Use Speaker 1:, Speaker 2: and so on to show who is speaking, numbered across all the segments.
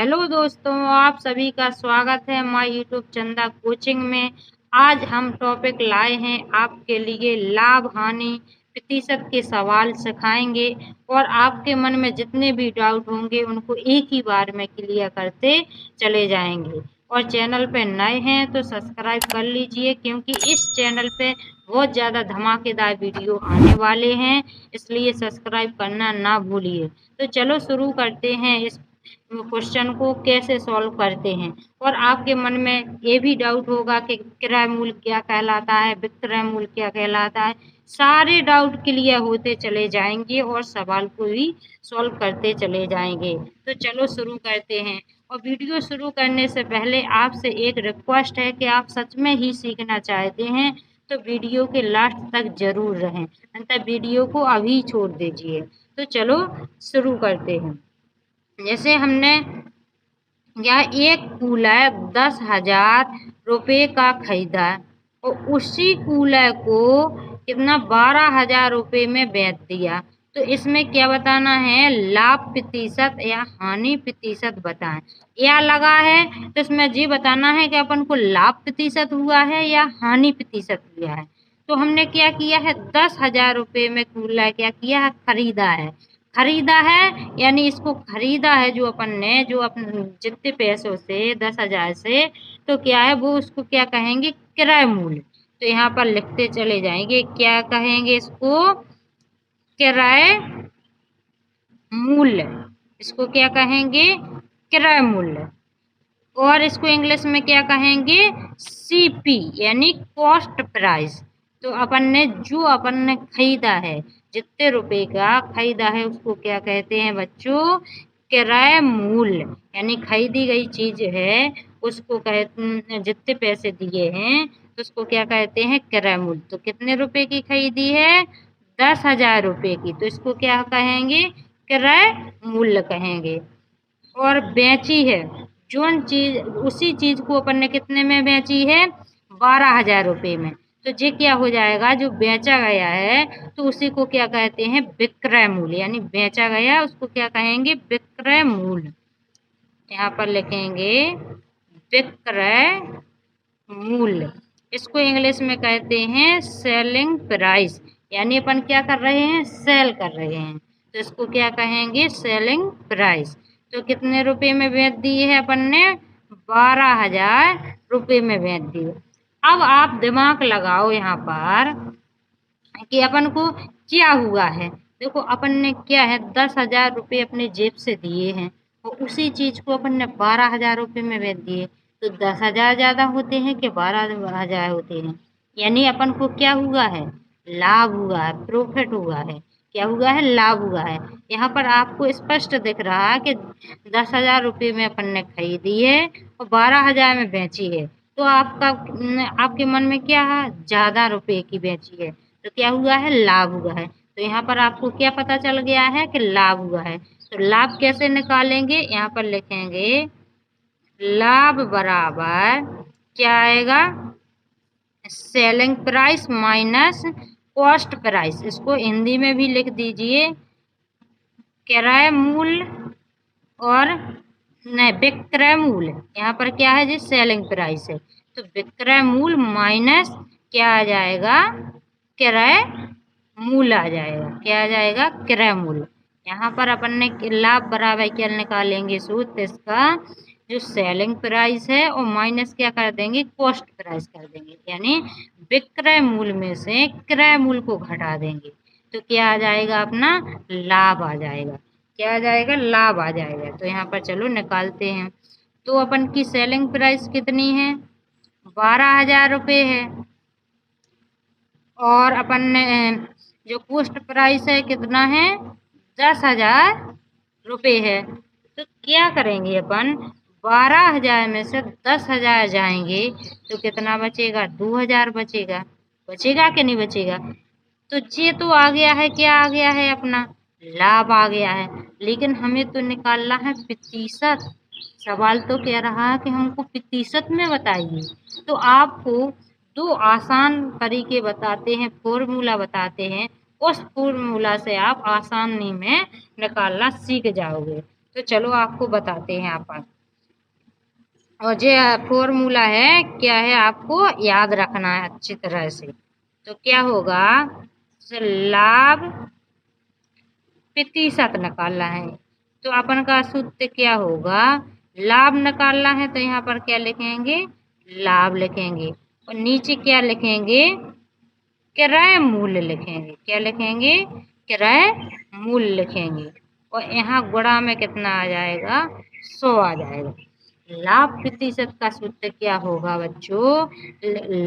Speaker 1: Hello दोस्तों, आप सभी का स्वागत है माय यूट्यूब चंदा कोचिंग में। आज हम टॉपिक लाए हैं आपके लिए लाभ हानि प्रतिशत के सवाल सिखाएंगे और आपके मन में जितने भी डाउट होंगे उनको एक ही बार में क्लियर करते चले जाएंगे। और चैनल पे नए हैं तो सब्सक्राइब कर लीजिए, क्योंकि इस चैनल पे बहुत ज़्यादा धमाकेदार वीडियो आने वाले हैं, इसलिए सब्सक्राइब करना ना भूलिए। तो चलो शुरू करते हैं इस क्वेश्चन को कैसे सॉल्व करते हैं। और आपके मन में ये भी डाउट होगा कि क्रय मूल्य क्या कहलाता है, विक्रय मूल्य क्या कहलाता है। सारे डाउट क्लियर होते चले जाएंगे और सवाल को भी सॉल्व करते चले जाएंगे। तो चलो शुरू करते हैं। और वीडियो शुरू करने से पहले आपसे एक रिक्वेस्ट है कि आप सच में ही सीखना चाहते हैं तो वीडियो के लास्ट तक जरूर रहें, अन्यथा वीडियो को अभी छोड़ दीजिए। तो चलो शुरू करते हैं। जैसे हमने यह एक कूलर 10,000 रुपये का खरीदा और उसी कूलर को कितना 12,000 रुपये में बेच दिया। तो इसमें क्या बताना है, लाभ प्रतिशत या हानि प्रतिशत बताएं। या लगा है तो इसमें ये बताना है कि अपन को लाभ प्रतिशत हुआ है या हानि प्रतिशत हुआ है। तो हमने क्या किया है, 10,000 रुपये में कूलर क्या किया है, खरीदा है यानी इसको खरीदा है जो अपन ने, जो अपन जितने पैसों से 10,000 से, तो क्या है वो उसको क्या कहेंगे, क्रय मूल्य। तो यहाँ पर लिखते चले जाएंगे, क्या कहेंगे इसको, क्रय मूल्य। इसको क्या कहेंगे, क्रय मूल्य। और इसको इंग्लिश में क्या कहेंगे, सीपी यानी कॉस्ट प्राइस। तो अपन ने खरीदा है, जितने रुपए का खरीदा है उसको क्या कहते हैं बच्चों, क्रय मूल्य। यानी खरीदी गई चीज है उसको कहते, जितने पैसे दिए हैं तो उसको क्या कहते हैं, क्रय मूल्य। तो कितने रुपए की खरीदी है, 10,000 रुपये की, तो इसको क्या कहेंगे, क्रय मूल्य कहेंगे। और बेची है जोन चीज, उसी चीज को अपन ने कितने में बेची है, 12,000 रुपये में। तो ये क्या हो जाएगा, जो बेचा गया है तो उसी को क्या कहते हैं, विक्रय मूल्य। यानी बेचा गया उसको क्या कहेंगे, विक्रय मूल्य। यहाँ पर लिखेंगे विक्रय मूल्य। इसको इंग्लिश में कहते हैं सेलिंग प्राइस। यानी अपन क्या कर रहे हैं, सेल कर रहे हैं, तो इसको क्या कहेंगे, सेलिंग प्राइस। तो कितने रुपए में बेच दिए है अपन ने, 12,000 रुपये में बेच दिए। अब आप दिमाग लगाओ यहाँ पर कि अपन को क्या हुआ है। देखो अपन ने क्या है, 10,000 रुपये अपने जेब से दिए हैं और उसी चीज को अपन ने 12,000 रुपये में बेच दिए। तो 10,000 ज्यादा होते हैं कि 12,000 होते हैं। यानी अपन को क्या हुआ है, लाभ हुआ है, प्रॉफिट हुआ है। क्या हुआ है, लाभ हुआ है। यहाँ पर आपको स्पष्ट दिख रहा है कि 10,000 रुपये में अपन ने खरीदी है और 12,000 में बेची है। तो आपके मन में क्या है, ज्यादा रुपए की बेची है, तो क्या हुआ है, लाभ हुआ है। तो यहाँ पर आपको क्या पता चल गया है कि लाभ हुआ है। तो लाभ कैसे निकालेंगे, यहाँ पर लिखेंगे लाभ बराबर क्या आएगा, selling price minus cost price. इसको हिंदी में भी लिख दीजिए, क्रय मूल्य और नहीं, विक्रय मूल्य। यहाँ पर क्या है जी, सेलिंग प्राइस है, तो विक्रय मूल्य माइनस क्या आ जाएगा, क्रय मूल्य आ जाएगा। क्या आ जाएगा, क्रय मूल्य। यहाँ पर अपन ने लाभ बराबर क्या निकालेंगे, सूत्र इसका, जो सेलिंग प्राइस है और माइनस क्या कर देंगे, कॉस्ट प्राइस कर देंगे। यानी विक्रय मूल्य में से क्रय मूल्य को घटा देंगे तो क्या आ जाएगा, अपना लाभ आ जाएगा। क्या आ जाएगा, लाभ आ जाएगा। तो यहाँ पर चलो निकालते हैं। तो अपन की सेलिंग प्राइस कितनी है, 12,000 रुपये है। और अपन ने जो कॉस्ट प्राइस है कितना है, 10,000 रुपये है। तो क्या करेंगे अपन, 12,000 में से 10,000 जाएंगे तो कितना बचेगा, 2,000 बचेगा। बचेगा कि नहीं बचेगा। तो ये तो आ गया है, क्या आ गया है, अपना लाभ आ गया है। लेकिन हमें तो निकालना है प्रतिशत। सवाल तो कह रहा है कि हमको प्रतिशत में बताइए। तो आपको दो आसान तरीके बताते हैं, फॉर्मूला बताते हैं, उस फॉर्मूला से आप आसानी में निकालना सीख जाओगे। तो चलो आपको बताते हैं। और जो फॉर्मूला है क्या है आपको याद रखना है अच्छी तरह से। तो क्या होगा, लाभ प्रतिशत निकालना है तो अपन का सूत्र क्या होगा, लाभ निकालना है तो यहाँ पर क्या लिखेंगे, लाभ लिखेंगे और नीचे क्या लिखेंगे, क्रय मूल्य लिखेंगे। क्या लिखेंगे, क्रय मूल्य लिखेंगे। और यहाँ गुणा में कितना आ जाएगा, 100 आ जाएगा। लाभ प्रतिशत का सूत्र क्या होगा बच्चों,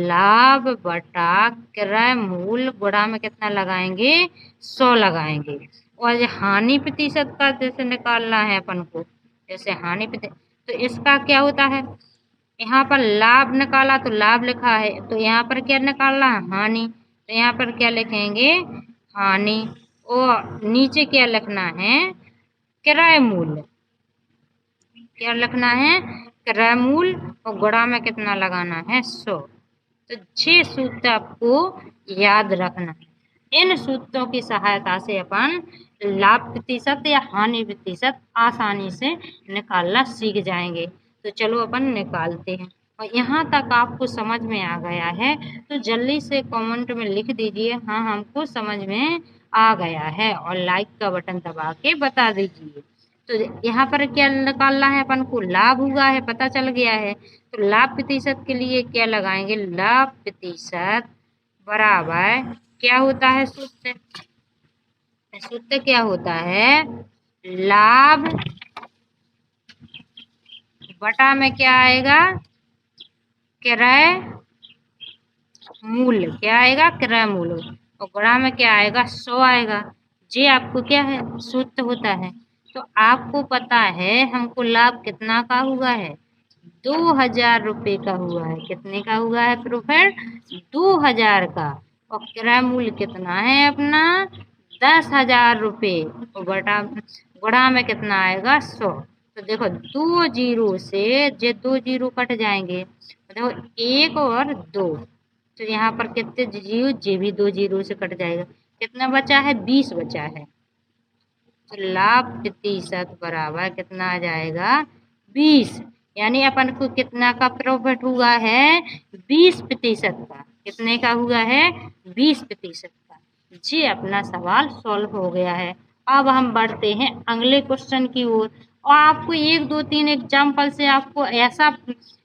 Speaker 1: लाभ बटा क्रय मूल्य गुणा में कितना लगाएंगे, 100 लगाएंगे। और ये हानि प्रतिशत का जैसे निकालना है अपन को, जैसे हानि प्रतिशत, तो इसका क्या होता है, यहाँ पर लाभ निकाला तो लाभ लिखा है, तो यहाँ पर क्या निकालना है, हानि, तो यहाँ पर क्या लिखेंगे, हानि। और नीचे क्या लिखना है, क्रय मूल्य। क्या लिखना है, क्रय मूल्य और गुणा में कितना लगाना है, 100। तो 6 सूत्र आपको याद रखना है। इन सूत्रों की सहायता से अपन लाभ प्रतिशत या हानि प्रतिशत आसानी से निकालना सीख जाएंगे। तो चलो अपन निकालते हैं। और यहाँ तक आपको समझ में आ गया है तो जल्दी से कमेंट में लिख दीजिए हाँ हमको समझ में आ गया है, और लाइक का बटन दबा के बता दीजिए। तो यहाँ पर क्या निकालना है अपन को, लाभ हुआ है पता चल गया है। तो लाभ प्रतिशत के लिए क्या लगाएंगे, लाभ प्रतिशत बराबर क्या होता है, सूत्र, सूत्र क्या होता है, लाभ बटा में क्या आएगा, क्रय मूल्य। क्या आएगा, क्रय मूल्य। और गुणा में क्या आएगा, 100 आएगा। ये आपको क्या है, सूत्र होता है। तो आपको पता है हमको लाभ कितना का हुआ है, 2000 रुपये का हुआ है। कितने का हुआ है प्रोफेट, 2000 का। और क्रय मूल्य कितना है अपना, 10,000 रुपये। और बटा गुणा में कितना आएगा, 100। तो देखो 2 जीरो से ये 2 जीरो कट जाएंगे, देखो 1 और 2, तो यहाँ पर कितने जीरो, जे भी 2 जीरो से कट जाएगा। कितना बचा है, 20 बचा है। तो लाभ प्रतिशत बराबर कितना आ जाएगा, 20। यानी अपन को कितना का प्रॉफिट हुआ है, 20% का। कितने का हुआ है, 20% का। जी अपना सवाल सॉल्व हो गया है। अब हम बढ़ते हैं अगले क्वेश्चन की ओर, और आपको 1 2 3 एग्जाम्पल से आपको ऐसा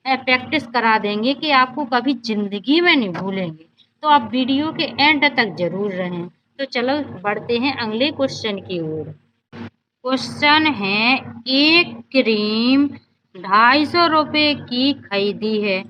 Speaker 1: प्रैक्टिस करा देंगे कि आपको कभी जिंदगी में नहीं भूलेंगे। तो आप वीडियो के एंड तक जरूर रहें। तो चलो बढ़ते हैं अगले क्वेश्चन की ओर। क्वेश्चन है, एक क्रीम 250 रुपये की खरीदी है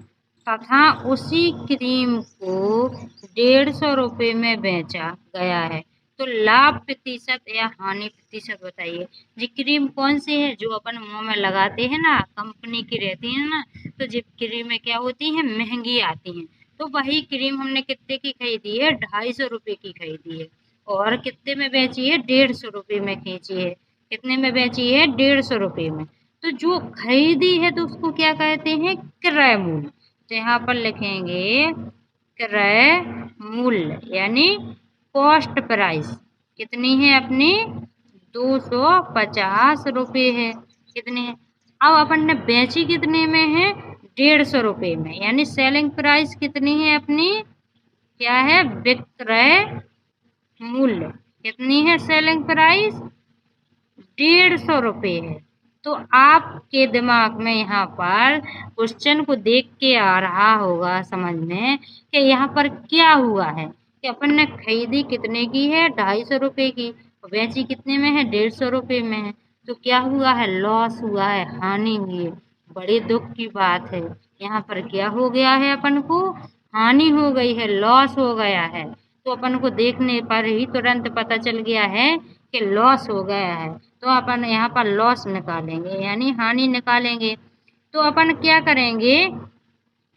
Speaker 1: तथा उसी क्रीम को 150 रुपये में बेचा गया है, तो लाभ प्रतिशत या हानि प्रतिशत बताइए। जी क्रीम कौन सी है, जो अपन मुंह में लगाते हैं ना, कंपनी की रहती है ना, तो जी क्रीमें क्या होती हैं, महंगी आती हैं। तो वही क्रीम हमने कितने की खरीदी है, 250 रुपये की खरीदी है। और कितने में बेची है, 150 रुपये में खींची है। कितने में बेची है, 150 रुपये में। तो जो खरीदी है तो उसको क्या कहते हैं, क्रय मूल्य। तो यहाँ पर लिखेंगे क्रय मूल्य यानी कॉस्ट प्राइस। कितनी है अपनी, 250 रुपये है। कितने है, अब अपन ने बेची कितने में है, 150 रुपये में, यानी सेलिंग प्राइस कितनी है अपनी, क्या है, विक्रय मूल्य। कितनी है सेलिंग प्राइस, 150 रुपये है। तो आपके दिमाग में यहाँ पर क्वेश्चन को देख के आ रहा होगा समझ में कि यहाँ पर क्या हुआ है, कि अपन ने खरीदी कितने की है, 250 रुपये की, और बेची कितने में है, 150 रुपये में है। तो क्या हुआ है, लॉस हुआ है, हानि हुई है। बड़े दुख की बात है, यहाँ पर क्या हो गया है, अपन को हानि हो गई है, लॉस हो गया है। तो अपन को देखने पर ही तुरंत पता चल गया है कि लॉस हो गया है। तो अपन यहाँ पर लॉस निकालेंगे यानी हानि निकालेंगे। तो अपन क्या करेंगे,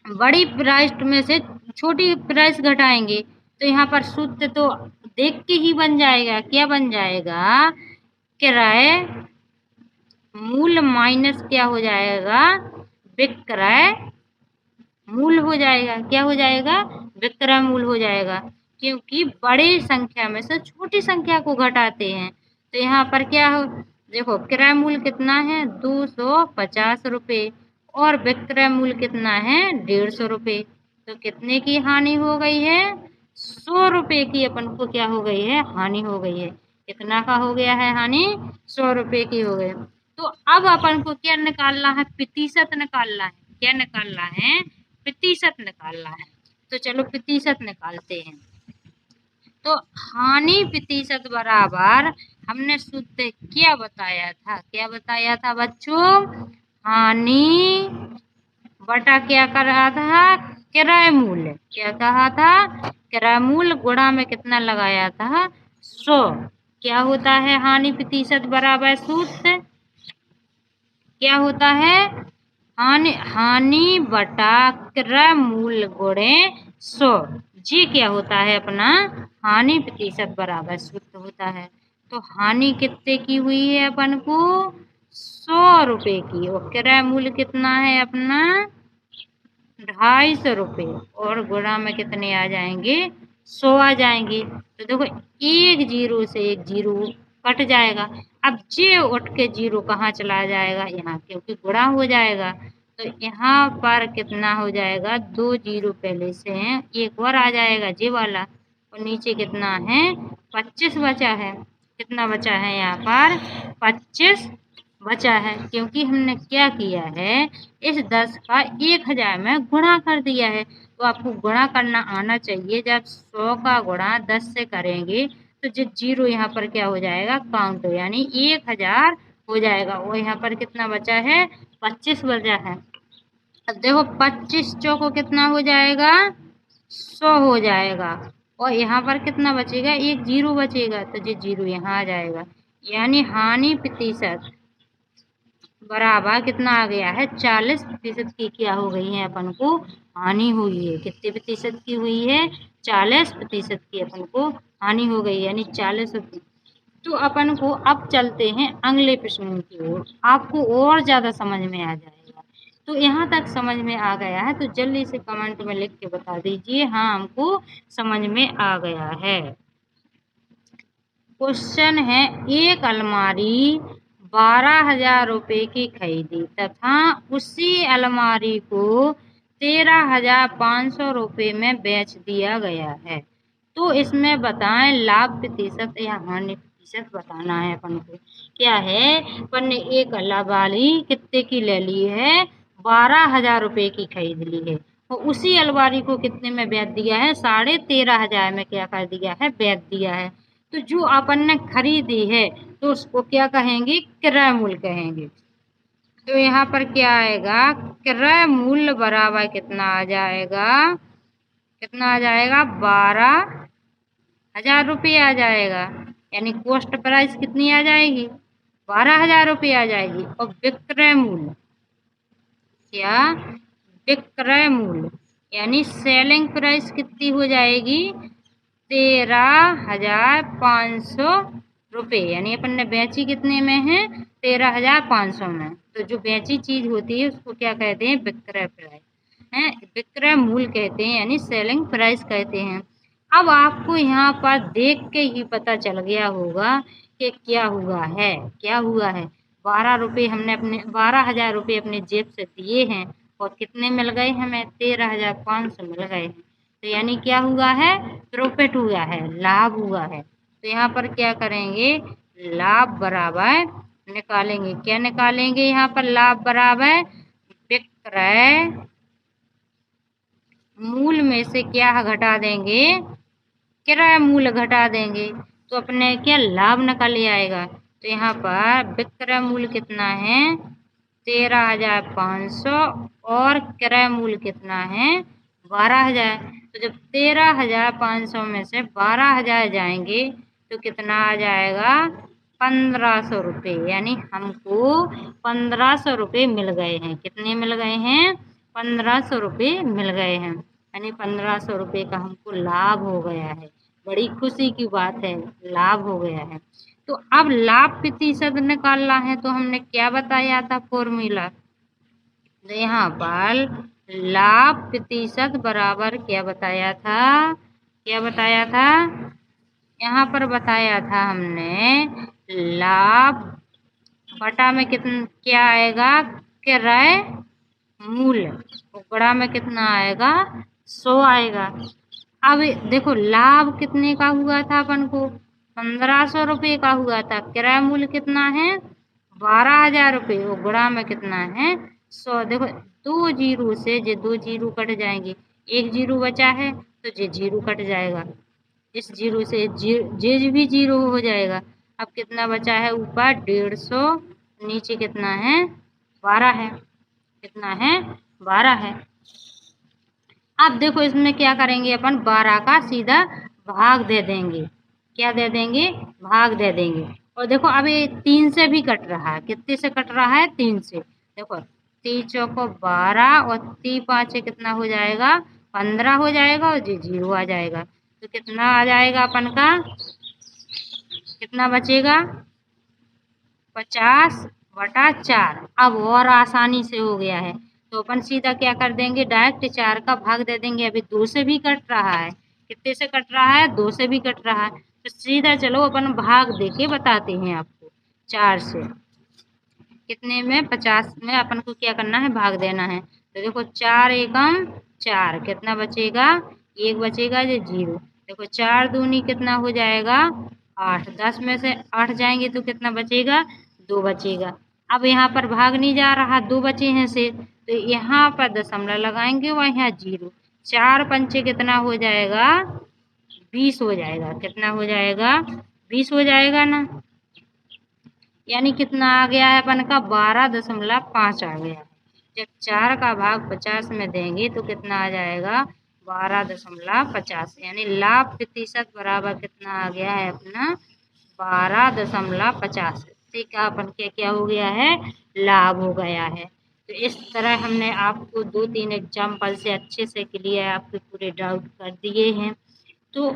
Speaker 1: बड़ी प्राइस में से छोटी प्राइस घटाएंगे। तो यहाँ पर सूत्र तो देख के ही बन जाएगा, क्या बन जाएगा, क्रय मूल्य माइनस क्या हो जाएगा, विक्रय मूल्य हो जाएगा। क्या हो जाएगा, विक्रय मूल्य हो जाएगा, क्योंकि बड़ी संख्या में से छोटी संख्या को घटाते हैं। तो यहाँ पर क्या हो, देखो क्रय मूल्य कितना है, 250 रुपये, और विक्रय मूल्य कितना है 150 रुपये। तो कितने की हानि हो गई है 100 रुपये की अपन को क्या हो गई है हानि हो गई है। कितना का हो गया है हानि 100 रुपये की हो गई। तो अब अपन को क्या निकालना है प्रतिशत निकालना है। क्या निकालना है प्रतिशत निकालना है। तो चलो प्रतिशत निकालते हैं। तो हानि प्रतिशत बराबर हमने सूत्र क्या बताया था। क्या बताया था बच्चों हानि बटा क्या कर रहा था किराए मूल्य। क्या कहा था किराए मूल्य गुणा में कितना लगाया था 100। क्या होता है हानि प्रतिशत बराबर सूत्र क्या होता है हानि बटा क्रय मूल्य गुणे 100। जी क्या होता है अपना हानि प्रतिशत बराबर सूत्र होता है। तो हानि कितने की हुई है अपन को 100 रुपये की और क्रय मूल्य कितना है अपना 250 रुपये और गुणा में कितने आ जाएंगे 100 आ जाएंगे। तो देखो एक जीरो से एक जीरो कट जाएगा। अब जे उठ के जीरो कहाँ चला जाएगा यहाँ क्योंकि गुणा हो जाएगा। तो यहाँ पर कितना हो जाएगा 2 जीरो पहले से हैं एक और आ जाएगा जे वाला और नीचे कितना है 25 बचा है। कितना बचा है यहाँ पर 25 बचा है क्योंकि हमने क्या किया है इस 10 का 1000 में गुणा कर दिया है। तो आपको गुणा करना आना चाहिए। जब 100 का गुणा 10 से करेंगे तो जो जीरो यहाँ पर क्या हो जाएगा काउंट यानी 1000 हो जाएगा और यहाँ पर कितना बचा है 25 बचा है। अब देखो 25 चौको कितना हो जाएगा 100 हो जाएगा और यहाँ पर कितना बचेगा एक जीरो बचेगा तो जो जीरो यहाँ आ जाएगा यानी हानि प्रतिशत बराबर कितना आ गया है 40% की क्या हो गई है अपन को हानि हुई है। कितने प्रतिशत की हुई है 40% की अपन को हानि हो गई यानी 40। तो अपन को अब चलते हैं अगले प्रश्न की ओर। आपको और ज्यादा समझ में आ जाएगा। तो यहाँ तक समझ में आ गया है तो जल्दी से कमेंट में लिख के बता दीजिए हाँ हमको समझ में आ गया है। क्वेश्चन है एक अलमारी 12,000 रुपये की खरीदी तथा उसी अलमारी को 13,500 रुपये में बेच दिया गया है। तो इसमें बताएं लाभ प्रतिशत या हानि प्रतिशत बताना है अपन को। क्या है अपन ने एक अलमारी कितने की ले ली है 12,000 रुपये की खरीद ली है और उसी अलमारी को कितने में बेच दिया है 13,500 में क्या कर दिया है बेच दिया है। तो जो अपन ने खरीदी है तो उसको क्या कहेंगे क्रय मूल्य कहेंगे। तो यहाँ पर क्या आएगा क्रय मूल्य बराबर कितना आ जाएगा कितना आ जाएगा 12,000 रुपये आ जाएगा यानी कॉस्ट प्राइस कितनी आ जाएगी 12,000 रुपये आ जाएगी। और विक्रय मूल्य क्या विक्रय मूल्य यानी सेलिंग प्राइस कितनी हो जाएगी 13,500 रुपये यानी अपन ने बेची कितने में है 13,500 में। तो जो बेची चीज होती है उसको क्या कहते हैं विक्रय प्राइस है विक्रय मूल्य कहते हैं यानी सेलिंग प्राइस कहते हैं। अब आपको यहाँ पर देख के ही पता चल गया होगा कि क्या हुआ है 12,000 रुपये अपने जेब से दिए हैं और कितने मिल गए हमें 13,500 मिल गए हैं। तो यानी क्या हुआ है प्रॉफिट हुआ है लाभ हुआ है। तो यहाँ पर क्या करेंगे लाभ बराबर निकालेंगे। क्या निकालेंगे यहाँ पर लाभ बराबर विक्रय मूल्य में से क्या घटा देंगे किराया मूल्य घटा देंगे तो अपने क्या लाभ निकल आएगा। तो यहाँ पर विक्रय मूल्य कितना है 13,500 और क्रय मूल्य कितना है 12,000। तो जब 13,500 में से 12,000 जाएंगे तो कितना आ जाएगा 1,500 रुपये यानी हमको 1,500 रुपये मिल गए हैं। कितने मिल गए हैं 1,500 रुपये मिल गए हैं यानी 1,500 रुपये का हमको लाभ हो गया है। बड़ी खुशी की बात है लाभ हो गया है। तो अब लाभ प्रतिशत निकालना है तो हमने क्या बताया था फॉर्मूला। तो यहाँ पर लाभ प्रतिशत बराबर क्या बताया था यहाँ पर बताया था हमने लाभ बटा में कितना क्या आएगा किराए मूल्य, तो गड़ा में कितना आएगा 100 आएगा। अब देखो लाभ कितने का हुआ था अपन को 1500 रुपये का हुआ था, क्रय मूल्य कितना है 12,000 रुपये, वो गुणा में कितना है 100। देखो 2 जीरो से ये 2 जीरो कट जाएंगे, 1 जीरो बचा है तो ये जीरो कट जाएगा, इस जीरो से जे भी जीरो हो जाएगा। अब कितना बचा है ऊपर 150, नीचे कितना है 12 है, कितना है 12 है। अब देखो इसमें क्या करेंगे अपन 12 का सीधा भाग दे देंगे, क्या दे देंगे भाग दे देंगे। और देखो अब ये 3 से भी कट रहा है, कितने से कट रहा है 3 से। देखो 3 चौको 12 और 3 5 कितना हो जाएगा 15 हो जाएगा, और जी जीरो आ जाएगा, तो कितना आ जाएगा अपन का, कितना बचेगा 50/4। अब और आसानी से हो गया है, तो अपन सीधा क्या कर देंगे डायरेक्ट 4 का भाग दे देंगे। अभी 2 से भी कट रहा है, कितने से कट रहा है 2 से भी कट रहा है, तो सीधा चलो अपन भाग देके बताते हैं आपको। 4 से कितने में 50 में अपन को क्या करना है भाग देना है। तो देखो 4 एकम 4, कितना बचेगा 1 बचेगा, ये जीरो। देखो 4 दूनी कितना हो जाएगा 8, 10 में से 8 जाएंगे तो कितना बचेगा 2 बचेगा। अब यहाँ पर भाग नहीं जा रहा, 2 बचे हैं से, तो यहाँ पर दशमलव लगाएंगे और यहाँ जीरो। 4 पंचे कितना हो जाएगा 20 हो जाएगा, कितना हो जाएगा 20 हो जाएगा ना, यानी कितना आ गया है अपन का 12.5 आ गया है। जब 4 का भाग 50 में देंगे तो कितना आ जाएगा 12.50, यानी लाभ प्रतिशत बराबर कितना आ गया है अपना 12.50। ठीक है, अपन क्या क्या हो गया है लाभ हो गया है। तो इस तरह हमने आपको 2-3 एग्जाम्पल से अच्छे से क्लियर आपके पूरे डाउट कर दिए हैं। तो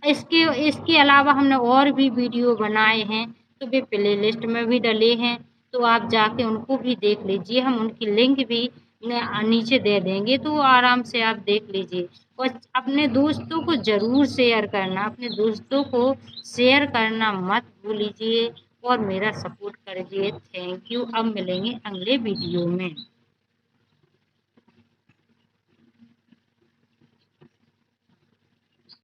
Speaker 1: इसके अलावा हमने और भी वीडियो बनाए हैं, तो वे प्ले लिस्ट में भी डले हैं, तो आप जाके उनको भी देख लीजिए। हम उनकी लिंक भी नीचे दे देंगे, तो आराम से आप देख लीजिए। और अपने दोस्तों को ज़रूर शेयर करना, अपने दोस्तों को शेयर करना मत भूलिए और मेरा सपोर्ट करिए। Thank you. अब मिलेंगे अगले वीडियो में।